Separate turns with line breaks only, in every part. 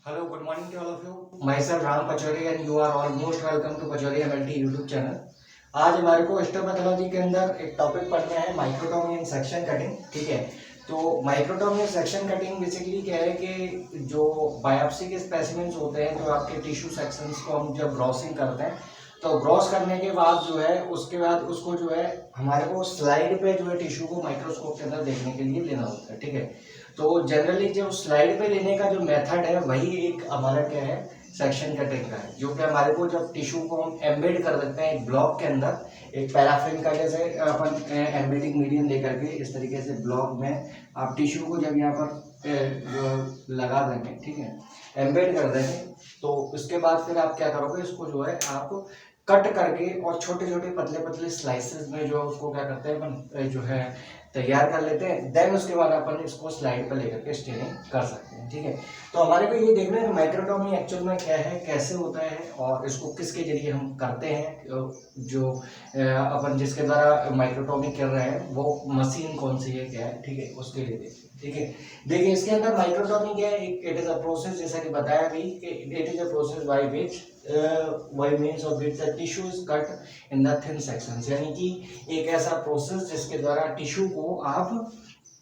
Hello, good morning to all of you. Myself Ram Pachori and you are all most welcome to Pachori MLT YouTube channel. आज हमारे को histopathology के अंदर एक topic पढ़ना है माइक्रोटोमी एंड सेक्शन कटिंग। ठीक है, तो microtomy and section cutting basically क्या है कि जो बायोप्सी के स्पेसिमेंस होते हैं, जो आपके टिश्यू सेक्शंस को हम जब ग्रॉसिंग करते हैं, तो ग्रॉस करने के बाद जो है उसके बाद उसको जो है हमारे को स्लाइड पे जो है टिश्यू को माइक्रोस्कोप के अंदर देखने के लिए लेना होता है। ठीक है, तो जनरली जो स्लाइड पे लेने का जो मेथड है वही एक हमारा क्या है, सेक्शन कटिंग का है, जो कि हमारे को जब टिश्यू को हम एम्बेड कर देते हैं एक ब्लॉक के अंदर, एक पैराफिन का जैसे अपन एम्बेडिंग मीडियम लेकर के इस तरीके से ब्लॉक में आप टिश्यू को जब यहाँ पर लगा देंगे, ठीक है, एम्बेड कर देंगे, तो उसके बाद फिर आप क्या करोगे, इसको जो है आप कट करके और छोटे छोटे पतले पतले स्लाइसेस में जो है उसको क्या करते हैं अपन जो है तैयार कर लेते हैं। देन उसके बाद अपन इसको स्लाइड पर लेकर के स्टेनिंग कर सकते हैं। ठीक है, तो हमारे को ये देखना है कि माइक्रोटोमी एक्चुअल में क्या है, कैसे होता है और इसको किसके जरिए हम करते हैं, जो अपन जिसके द्वारा माइक्रोटोमी कर रहे हैं वो मशीन कौन सी है, क्या है। ठीक है, उसके लिए देखिए। ठीक है, देखिए इसके अंदर माइक्रोटोमी क्या है, इट इज अ प्रोसेस, जैसा कि बताया भी कि it is a process by which by means of which the tissue is cut in the thin sections, यानी कि एक ऐसा प्रोसेस जिसके द्वारा टिश्यू को आप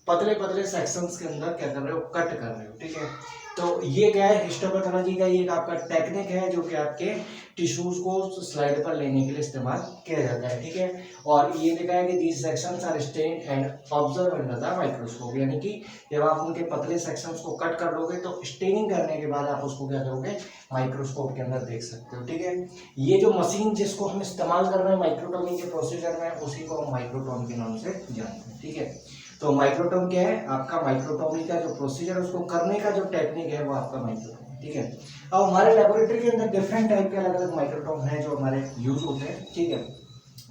पतले पतले सेक्शंस के अंदर क्या कर रहे हो, कट कर रहे हो। ठीक है, तो ये क्या है, हिस्टोपैथोलॉजी का ये आपका टेक्निक है जो कि आपके टिश्यूज को स्लाइड पर लेने के लिए इस्तेमाल किया जाता है। ठीक है, और ये देखा है कि these sections are stained and observe under the microscope, यानी कि जब आप उनके पतले सेक्शंस को कट कर लोगे तो स्टेनिंग करने के बाद आप उसको क्या करोगे, माइक्रोस्कोप के अंदर देख सकते हो। ठीक है, ये जो मशीन जिसको हम इस्तेमाल कर रहे हैं माइक्रोटोमी के प्रोसीजर में, उसी को हम माइक्रोटोम के नाम से जानते हैं। ठीक है, तो माइक्रोटोम क्या है, आपका माइक्रोटोमी का जो प्रोसीजर उसको करने का जो टेक्निक है वो आपका माइक्रोटोम है। ठीक है, अब हमारे लेबोरेटरी के अंदर डिफरेंट टाइप के अलग अलग माइक्रोटोम हैं जो हमारे यूज होते हैं। ठीक है,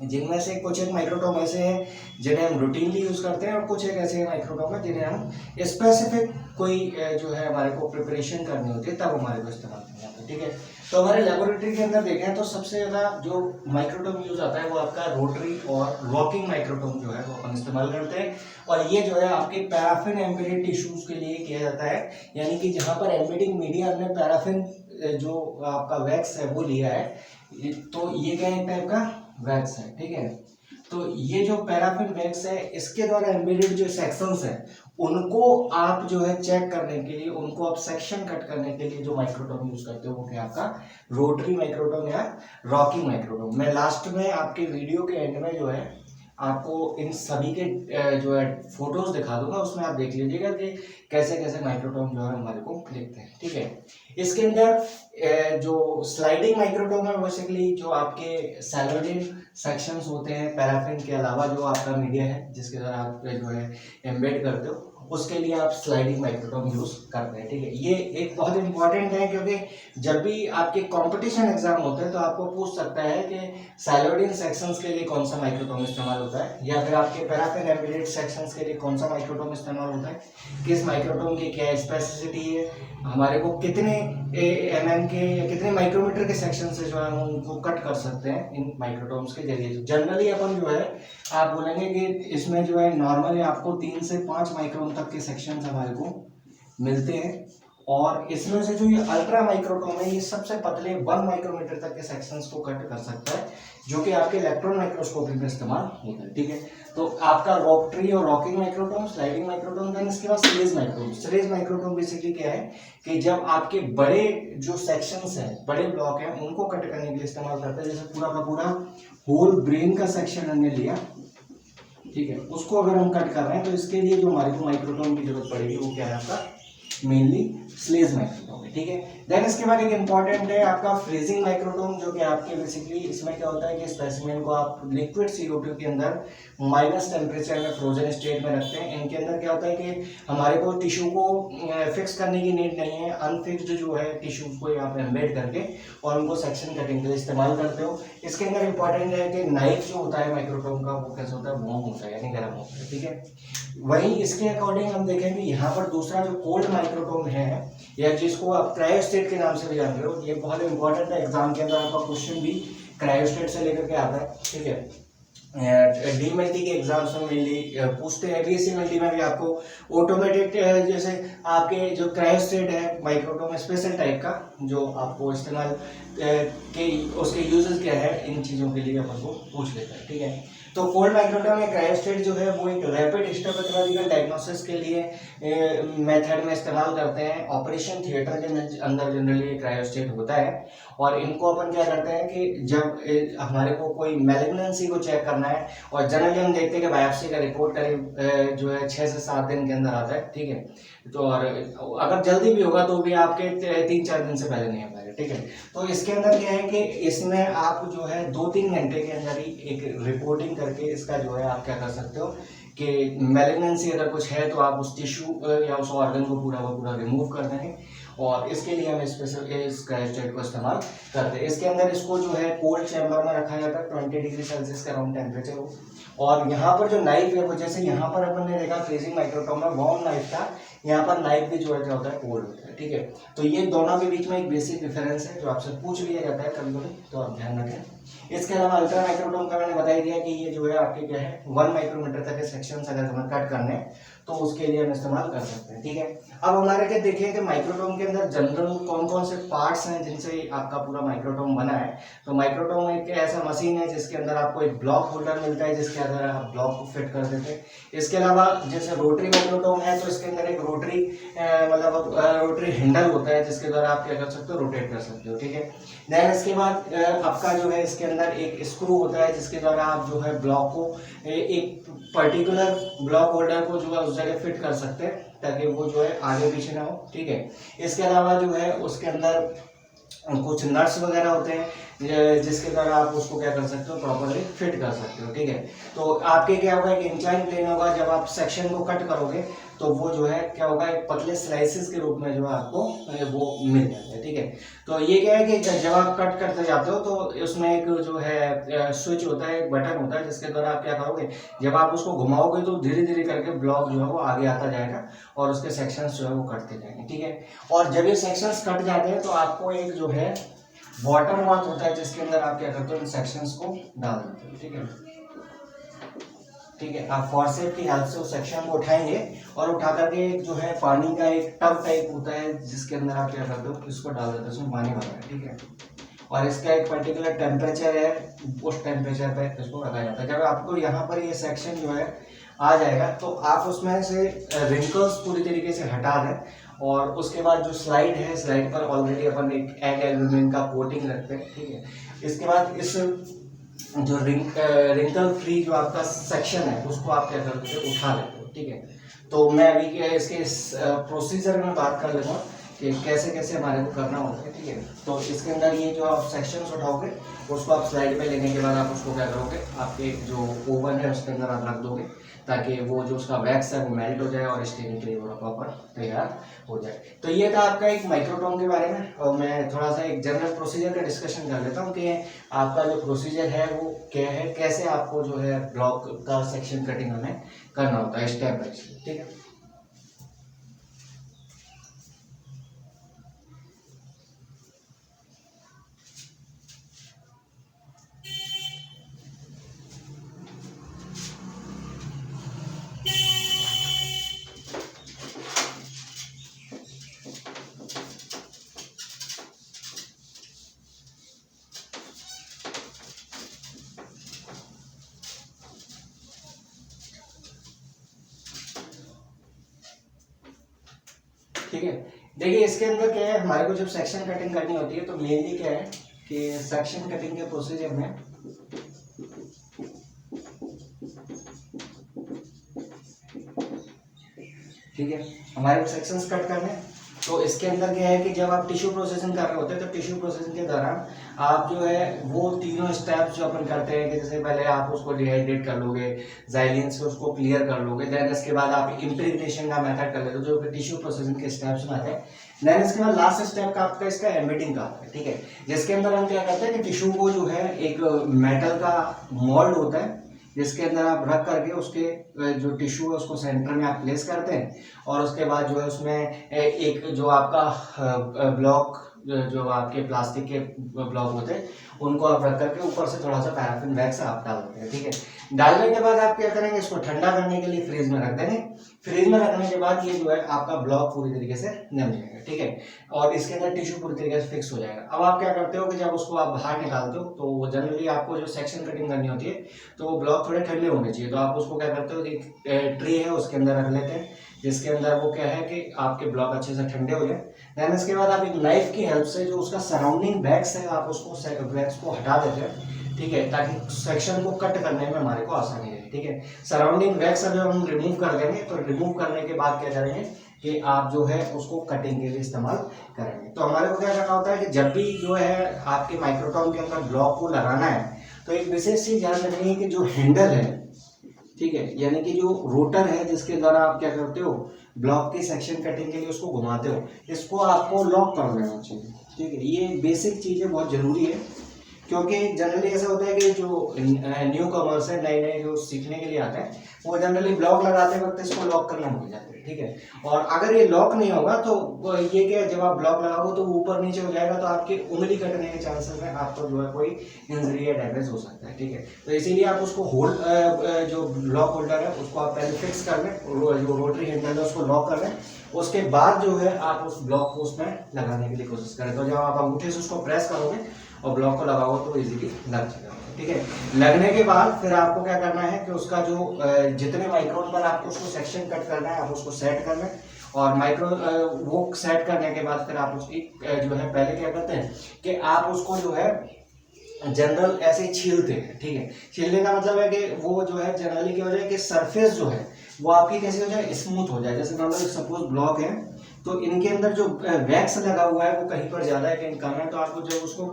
जिनमें से कुछ एक माइक्रोटोम ऐसे हैं जिन्हें हम रूटीनली यूज करते हैं और कुछ एक ऐसे माइक्रोटोम है जिन्हें हम स्पेसिफिक कोई जो है हमारे को प्रिपरेशन करनी होती है तब हमारे को इस्तेमाल करना होता है। ठीक है, तो हमारे लेबोरेटरी के अंदर देखें तो सबसे ज़्यादा जो माइक्रोटोम यूज आता है वो आपका रोटरी और रॉकिंग माइक्रोटोम जो है वो अपन इस्तेमाल करते हैं, और ये जो है आपके पैराफिन एम्बेडेड टिश्यूज के लिए किया जाता है, यानी कि जहाँ पर एम्बेडिंग मीडिया हमने पैराफिन जो आपका वैक्स है वो लिया है, तो ये क्या एक टाइप का वैक्स है। ठीक है, तो ये जो पैराफिन वैक्स है इसके द्वारा एम्बेडेड जो सेक्शंस है उनको आप जो है चेक करने के लिए, उनको आप सेक्शन कट करने के लिए जो माइक्रोटोम यूज करते हो वो क्या आपका रोटरी माइक्रोटोम या रॉकिंग माइक्रोटोम। मैं लास्ट में आपके वीडियो के एंड में जो है आपको इन सभी के जो है फोटोज दिखा दूंगा, उसमें आप देख लीजिएगा कि कैसे कैसे माइक्रोटोम जो है हमारे को लिखते हैं। ठीक है, इसके अंदर जो स्लाइडिंग माइक्रोटोम है बेसिकली जो आपके सैलोडिन सेक्शंस होते हैं पैराफिन के अलावा, जो आपका मीडिया है जिसके द्वारा आप जो है एम्बेड करते हो, उसके लिए आप स्लाइडिंग माइक्रोटोम यूज करते हैं। ठीक है, ये एक बहुत इंपॉर्टेंट है क्योंकि जब भी आपके कंपटीशन एग्जाम होते हैं तो आपको पूछ सकता है कि सैलोडिन सेक्शंस के लिए कौन सा माइक्रोटोम इस्तेमाल होता है, या फिर आपके पैराफिन एम्बेडेड सेक्शंस के लिए कौन सा माइक्रोटोम इस्तेमाल होता है, किस माइक्रोटोम की क्या स्पेसिसिटी है, हमारे को कितने mm के या कितने माइक्रोमीटर के सेक्शन से जो है हम उनको कट कर सकते हैं इन माइक्रोटोम्स के जरिए। जनरली अपन जो है आप बोलेंगे कि इसमें जो है नॉर्मली आपको 3 से 5 माइक्रोन तक के सेक्शंस हमारे को मिलते हैं, और इसमें से जो ये अल्ट्रा माइक्रोटोम है ये सबसे पतले 1 माइक्रोमीटर तक के सेक्शंस को कट कर सकता है, जो कि आपके इलेक्ट्रॉन माइक्रोस्कोपी में इस्तेमाल होता है। ठीक है, तो आपका रोटरी और rocking microtome, sliding microtome, then इसके बाद series microtome. Series microtome basically क्या है कि जब आपके बड़े जो सेक्शंस हैं, बड़े ब्लॉक हैं, उनको कट करने के लिए इस्तेमाल करते हैं, जैसे पूरा का पूरा होल ब्रेन का सेक्शन हमने लिया, ठीक है, उसको अगर हम कट कर रहे हैं तो इसके लिए जो हमारे को माइक्रोटोम की जरूरत पड़ेगी वो क्या है आपका मेनली स्लेज माइक्रोटोम है। ठीक है, देन इसके बाद एक इंपॉर्टेंट है आपका फ्रीजिंग माइक्रोटोम, जो कि आपके बेसिकली इसमें क्या होता है कि स्पेसिमेन को आप लिक्विड CO2 के अंदर माइनस टेम्परेचर में फ्रोजन स्टेट में रखते हैं। इनके अंदर क्या होता है कि हमारे को टिश्यू को फिक्स करने की नीड नहीं है, अनफिक्स्ड जो है टिश्यूज को आप एम्बेड करके और उनको सेक्शन कटिंग के लिए इस्तेमाल करते हो। इसके अंदर इंपॉर्टेंट है कि नाइफ जो होता है माइक्रोटोम का वो कैसे होता है, वार्म होता है यानी गर्म होता है। ठीक है, वहीं इसके अकॉर्डिंग हम देखेंगे यहाँ पर दूसरा जो कोल्ड माइक्रोटोम है या जिसको आप क्रायोस्टेट के नाम से भी जानते हो, ये बहुत इंपॉर्टेंट है, एग्जाम के अंदर आपका क्वेश्चन भी क्रायोस्टेट से लेकर के आता है। ठीक है, डीएमएलटी के एग्जाम्स में मेनली पूछते हैं। बीएससी में भी आपको ऑटोमेटेड जैसे आपके जो क्रायोस्टेट है माइक्रोटोम स्पेशल टाइप का जो आपको इस्तेमाल के उसके यूजेस क्या है, इन चीज़ों के लिए अपन को पूछ लेता है। ठीक है, तो कोल्ड माइक्रोटोम या क्रायोस्टेट जो है वो एक रैपिड हिस्टोपैथोलॉजिकल डायग्नोसिस के लिए मेथड में इस्तेमाल करते हैं। ऑपरेशन थिएटर के अंदर जनरली क्रायोस्टेट होता है और इनको अपन क्या करते हैं कि जब हमारे को कोई मैलिग्नेंसी को चेक करना है, और जनरली हम देखते हैं कि बायोप्सी का रिपोर्ट करीब जो है 6 से 7 दिन के अंदर आता है। ठीक है, तो और अगर जल्दी भी होगा तो भी आपके 3-4 दिन से पहले नहीं आ पाएगा। ठीक है, तो इसके अंदर क्या है कि इसमें आप जो है 2-3 घंटे के अंदर ही एक रिपोर्टिंग करके इसका जो है आप क्या कर सकते हो कि मैलिग्नेंसी अगर कुछ है तो आप उस टिश्यू या उस ऑर्गन को पूरा रिमूव कर देंगे, और इसके लिए हम स्पेशल इस क्रायोस्टेट को इस्तेमाल करते हैं। इसके अंदर इसको जो है कोल्ड चैम्बर में रखा जाता है, 20 डिग्री सेल्सियस का अराउंड टेम्परेचर हो। और यहाँ पर जो नाइफ है वो जैसे यहाँ पर अपन ने देखा फ्रीजिंग माइक्रोटोम में वार्म नाइफ था, यहाँ पर नाइफ भी जो है क्या होता है कोल्ड होता है। ठीक है, तो ये दोनों के बीच में एक बेसिक डिफरेंस है जो आपसे पूछ लिया जाता है कभी कभी, तो आप ध्यान रखें। इसके अलावा अल्ट्रा माइक्रोटोम का मैंने बता ही दिया कि ये जो है आपके क्या है 1 माइक्रोमीटर तक के सेक्शन अगर हमें कट करने हैं तो उसके लिए हम इस्तेमाल कर सकते हैं। ठीक है, अब हमारे क्या देखिए कि माइक्रोटोम के अंदर जनरल कौन कौन से पार्ट्स हैं जिनसे आपका पूरा माइक्रोटोम बना है। तो माइक्रोटोम एक ऐसा मशीन है जिसके अंदर आपको एक ब्लॉक होल्डर मिलता है जिसके अंदर आप ब्लॉक को फिट कर देते हैं। इसके अलावा जैसे रोटरी माइक्रोटोम है तो इसके अंदर एक रोटरी रोटरी हैंडल होता है जिसके द्वारा आप क्या कर सकते हो, रोटेट कर सकते हो। ठीक है, देन इसके बाद आपका जो है इसके अंदर एक स्क्रू होता है जिसके द्वारा आप जो है ब्लॉक को एक पर्टिकुलर ब्लॉक होल्डर को जो है उस जगह फिट कर सकते हैं ताकि वो जो है आगे पीछे ना हो। ठीक है, इसके अलावा जो है उसके अंदर कुछ नट्स वगैरह होते हैं जिसके द्वारा आप उसको क्या कर सकते हो, प्रॉपरली फिट कर सकते हो। ठीक है, तो आपके क्या होगा, एक इंक्लाइन प्लेन होगा, जब आप सेक्शन को कट करोगे तो वो जो है क्या होगा, एक पतले स्लाइसेस के रूप में जो है आपको वो मिल जाता है। ठीक है, तो ये क्या है कि जब आप कट करते जाते हो तो उसमें एक जो है स्विच होता है, एक बटन होता है जिसके द्वारा आप क्या करोगे, जब आप उसको घुमाओगे तो धीरे धीरे करके ब्लॉक जो है वो आगे आता जाएगा और उसके सेक्शंस जो है वो कटते जाएंगे। ठीक है, और जब ये सेक्शंस कट जाते हैं तो आपको एक जो है वाटर माउथ होता है जिसके अंदर आप क्या करते हो, इन सेक्शंस को डाल देते हो। ठीक है, ठीक है, आप फॉरसेप की हेल्प से उस सेक्शन को उठाएंगे और उठा करके जो है पानी का एक टब टाइप होता है जिसके अंदर आप क्या करते हो, इसको डाल देते हो, उसमें पानी भरा है। ठीक है, और इसका एक पर्टिकुलर टेम्परेचर है, उस टेम्परेचर पे इसको रखा जाता है। जब आपको यहाँ पर ये सेक्शन जो है आ जाएगा तो आप उसमें से रिंकल्स पूरी तरीके से हटा दें और उसके बाद जो स्लाइड है, स्लाइड पर ऑलरेडी अपन एक एग एल्यूमिनियम का कोटिंग रखते हैं। ठीक है, इसके बाद इस जो रिंकल फ्री जो आपका सेक्शन है उसको आप क्या करते हो, उठा लेते हो। ठीक है, तो मैं अभी इसके प्रोसीजर में बात कर लेता हूँ कि कैसे कैसे हमारे को करना होता है। ठीक है, तो इसके अंदर ये जो आप सेक्शंस उठाओगे उसको आप स्लाइड पे लेने के बाद आप उसको क्या करोगे, आपके जो ओवन है उसके अंदर आप रख दोगे ताकि वो जो उसका वैक्स है वो मेल्ट हो जाए और स्टेनिंग के लिए वो प्रॉपर तैयार हो जाए। तो ये था आपका एक माइक्रोटोम के बारे में, और मैं थोड़ा सा एक जनरल प्रोसीजर का डिस्कशन कर लेता हूँ कि आपका जो प्रोसीजर है वो क्या है, कैसे आपको जो है ब्लॉक का सेक्शन कटिंग हमें करना होता है स्टेप बाय स्टेप। ठीक है, ठीक है, देखिए इसके अंदर क्या है, हमारे को जब सेक्शन कटिंग करनी होती है तो मेनली क्या है कि सेक्शन कटिंग के प्रोसीजर में ठीक है हमारे को सेक्शंस कट करने हैं। तो इसके अंदर क्या है कि जब आप टिश्यू प्रोसेसिंग कर रहे होते हैं तो टिश्यू प्रोसेसिंग के दौरान आप जो है वो तीनों स्टेप्स जो अपन करते हैं कि जैसे पहले आप उसको डिहाइड्रेट कर लोगे, जाइलिन से उसको क्लियर कर लोगे, देन इसके बाद आप इम्प्रेगनेशन का मेथड कर लेते हो जो कि टिश्यू प्रोसेसिंग के स्टेप्स में आते हैं। देन इसके बाद लास्ट स्टेप का आपका इसका एम्बेडिंग का आता है। ठीक है, जिसके अंदर हम क्या करते हैं कि टिश्यू को जो है एक मेटल का मोल्ड होता है जिसके अंदर आप रख करके उसके जो टिश्यू है उसको सेंटर में आप प्लेस करते हैं और उसके बाद जो है उसमें एक जो आपका ब्लॉक जो आपके प्लास्टिक के ब्लॉक होते हैं उनको आप रख करके ऊपर से थोड़ा सा पैराफिन वैक्स आप डाल देते हैं। ठीक है, डालने के बाद आप क्या करेंगे, इसको ठंडा करने के लिए फ्रीज में रख देंगे। फ्रीज में रखने के बाद ये जो है आपका ब्लॉक पूरी तरीके से जम जाएगा। ठीक है, और इसके अंदर टिश्यू पूरी तरीके से फिक्स हो जाएगा। अब आप क्या करते हो कि जब उसको आप बाहर निकालते हो तो जनरली आपको जो सेक्शन कटिंग करनी होती है तो वो ब्लॉक थोड़े ठंडे होने चाहिए। तो आप उसको क्या करते हो कि ट्रे है उसके अंदर रख लेते हैं, जिसके अंदर वो क्या है कि आपके ब्लॉक अच्छे से ठंडे हो जाए। देन इसके बाद आप एक नाइफ की हेल्प से जो उसका सराउंडिंग वैक्स है आप उसको वैक्स को हटा देते हैं। ठीक है, ताकि सेक्शन को कट करने में हमारे को आसानी रहे। ठीक है, सराउंडिंग वैक्स अगर हम रिमूव कर देंगे तो रिमूव करने के बाद क्या करेंगे कि आप जो है उसको कटिंग के लिए इस्तेमाल करेंगे। तो हमारे को क्या करना होता है कि जब भी जो है आपके माइक्रोटॉम के अंदर ब्लॉक को लगाना है तो एक विशेष चीज ध्यान रखनी है कि जो हैंडल है, ठीक है, यानी कि जो रोटर है जिसके द्वारा आप क्या करते हो ब्लॉक की सेक्शन कटिंग के लिए उसको घुमाते हो, इसको आपको लॉक कर देना चाहिए। ठीक है, ये बेसिक चीजें बहुत जरूरी है, क्योंकि जनरली ऐसा होता है कि जो न्यू कमर्स है, नए नए जो सीखने के लिए आते हैं वो जनरली ब्लॉक लगाते वक्त इसको लॉक करना भूल जाते हैं। ठीक है, और अगर ये लॉक नहीं होगा तो ये क्या, जब आप ब्लॉक लगाओगे तो वो ऊपर नीचे हो जाएगा तो आपकी उंगली कटने के चांसेस है, आपको जो है कोई इंजरी या डैमेज हो सकता है। ठीक है, तो इसीलिए आप उसको होल्ड जो ब्लॉक होल्डर है उसको आप पहले फिक्स कर लें, जो रोटरी हैंडल है उसको लॉक कर लें, उसके बाद जो है आप उस ब्लॉक को उसमें लगाने के लिए कोशिश करें। तो जब आप अंगूठे से उसको प्रेस करोगे और ब्लॉक को लगाओ तो इजीली लग जाएगा। ठीक है, लगने के बाद फिर आपको क्या करना है कि उसका जो जितने माइक्रोन पर आपको उसको सेक्शन कट करना है आप उसको सेट कर लें, और माइक्रो वो सेट करने के बाद फिर आप उसकी जो है पहले क्या करते हैं कि आप उसको जो है जनरल ऐसे छीलते हैं। ठीक है, छीलने का मतलब है कि वो जो है जनरली क्या हो जाए कि सरफेस जो है वो आपकी कैसे हो जाए, स्मूथ हो जाए। जैसे मान लो सपोज ब्लॉक है तो इनके अंदर जो वैक्स लगा हुआ है वो कहीं पर ज्यादा है कहीं कम है, तो आपको जब उसको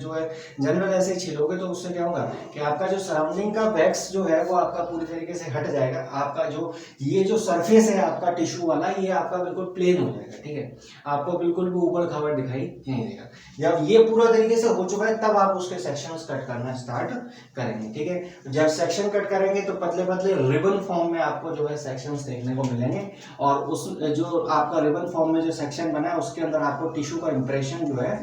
जो है जनरल ऐसे छीलोगे तो उससे क्या होगा कि आपका जो सराउंडिंग का वैक्स जो है वो आपका पूरी तरीके से हट जाएगा। आपका जो ये जो सरफेस है आपका टिश्यू वाला ये आपका बिल्कुल प्लेन हो जाएगा। ठीक है, आपको बिल्कुल भी ऊबड़ खाबड़ दिखाई नहीं देगा। जब ये पूरा तरीके से हो चुका है तब आप उसके सेक्शंस कट करना स्टार्ट करेंगे। ठीक है, जब सेक्शन कट करेंगे तो पतले पतले रिबन फॉर्म में आपको जो है सेक्शंस देखने को मिलेंगे, और उस जो आपका रिबन फॉर्म में जो सेक्शन बना है उसके अंदर आपको टिश्यू का इंप्रेशन जो है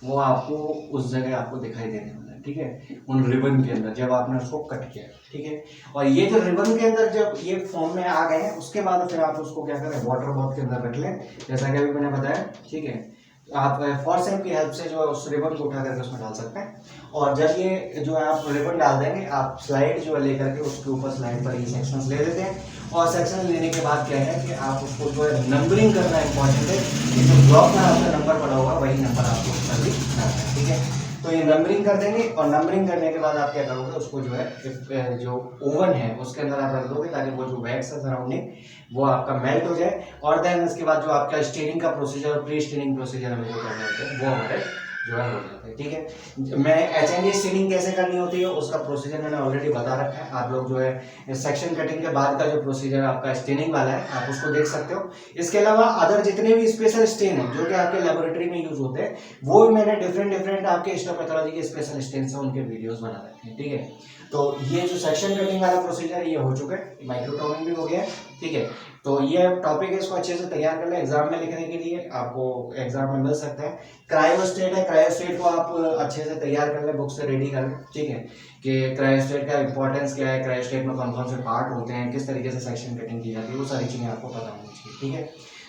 वो आपको उस जगह आपको दिखाई देने वाला है। ठीक है, उन रिबन के अंदर जब आपने उसको कट किया। ठीक है, और ये जो रिबन के अंदर जब ये फॉर्म में आ गए हैं उसके बाद फिर आप उसको क्या करें, वाटर बॉथ के अंदर रख लें, जैसा कि अभी मैंने बताया। ठीक है, आप फॉरसेप की हेल्प से जो है उस रिबन को उठा करके उसमें डाल सकते हैं, और जब ये जो है आप रिबन डाल देंगे आप स्लाइड जो है लेकर के उसके ऊपर स्लाइड पर ये सेक्शंस ले लेते हैं, और सेक्शन लेने के बाद क्या है कि आप उसको जो है नंबरिंग करना इंपॉर्टेंट है। ये जो ब्लॉक में आपका नंबर पड़ा होगा वही नंबर आपको उसका भी डालना है। ठीक है, तो ये नंबरिंग कर देंगे, और नंबरिंग करने के बाद आप क्या करोगे उसको जो है जो ओवन है उसके अंदर आप रख दोगे ताकि वो जो वैक्स है सराउंडिंग वो आपका मेल्ट हो जाए, और देन इसके बाद जो आपका स्टेनिंग का प्रोसीजर और प्री स्टेनिंग प्रोसीजर हमें जो करने होते हैं वो हमारे जो है हो जाते हैं। ठीक है, मैं HND स्टेनिंग कैसे करनी होती है उसका प्रोसीजर मैंने ऑलरेडी बता रखा है। आप लोग जो है सेक्शन कटिंग के बाद का जो प्रोसीजर आपका स्टेनिंग वाला है आप उसको देख सकते हो। इसके अलावा अदर जितने भी स्पेशल स्टेन है जो कि आपके लेबोरेटरी में यूज होते हैं वो भी मैंने डिफरेंट आपके हिस्टोपैथोलॉजी के स्पेशल स्टेन से उनके वीडियोस बना रखे हैं। ठीक है, तो ये जो सेक्शन कटिंग वाला प्रोसीजर ये हो चुका है, माइक्रोटोमिंग भी हो गया है। ठीक है, तो ये टॉपिक है, इसको अच्छे से तैयार कर ले, एग्जाम में लिखने के लिए आपको एग्जाम में मिल सकता है। क्रायोस्टेट है, क्रायोस्टेट को आप अच्छे से तैयार कर ले, बुक से रेडी कर ले। ठीक है, कि क्रायोस्टेट का इंपॉर्टेंस क्या है, क्रायोस्टेट में कौन कौन से पार्ट होते हैं, किस तरीके से सेक्शन कटिंग की जाती है, वो सारी चीज़ें आपको पता होनी चाहिए। ठीक है,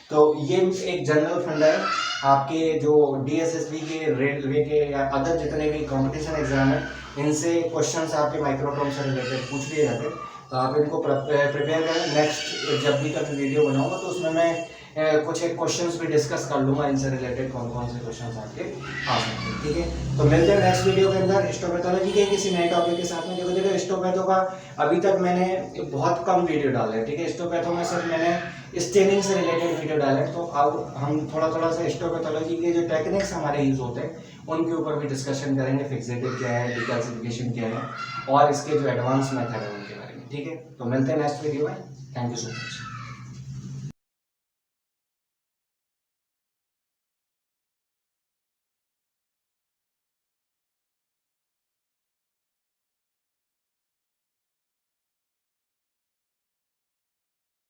तो ये एक जनरल फंडा है। आपके जो DSSB के, रेलवे के या अदर जितने भी कंपटीशन एग्जाम है इनसे क्वेश्चंस आपके माइक्रोटॉम से रिलेटेड पूछ लिए जाते हैं, तो आप इनको प्रिपेयर करें। नेक्स्ट जब भी कभी वीडियो बनाऊंगा तो उसमें मैं कुछ एक क्वेश्चंस भी डिस्कस कर लूंगा इनसे रिलेटेड कौन कौन से क्वेश्चंस आपके आ सकते हैं। ठीक है, तो मिलते हैं नेक्स्ट वीडियो के अंदर हिस्टोपैथोलॉजी के किसी नए टॉपिक के साथ में। देखो हिस्टोपैथो का अभी तक मैंने बहुत कम वीडियो डाले हैं। ठीक है, हिस्टोपैथो में सिर्फ मैंने स्टेनिंग से रिलेटेड वीडियो डाले, तो अब हम थोड़ा सा हिस्टोपैथोलॉजी के जो टेक्निक्स हमारे यूज होते हैं उनके ऊपर भी डिस्कशन करेंगे। फिक्सेटिव क्या है, डिकैल्सिफिकेशन क्या है, और इसके जो एडवांस मेथड है उनके बारे में। ठीक है, तो मिलते हैं नेक्स्ट वीडियो में। Thank you so much.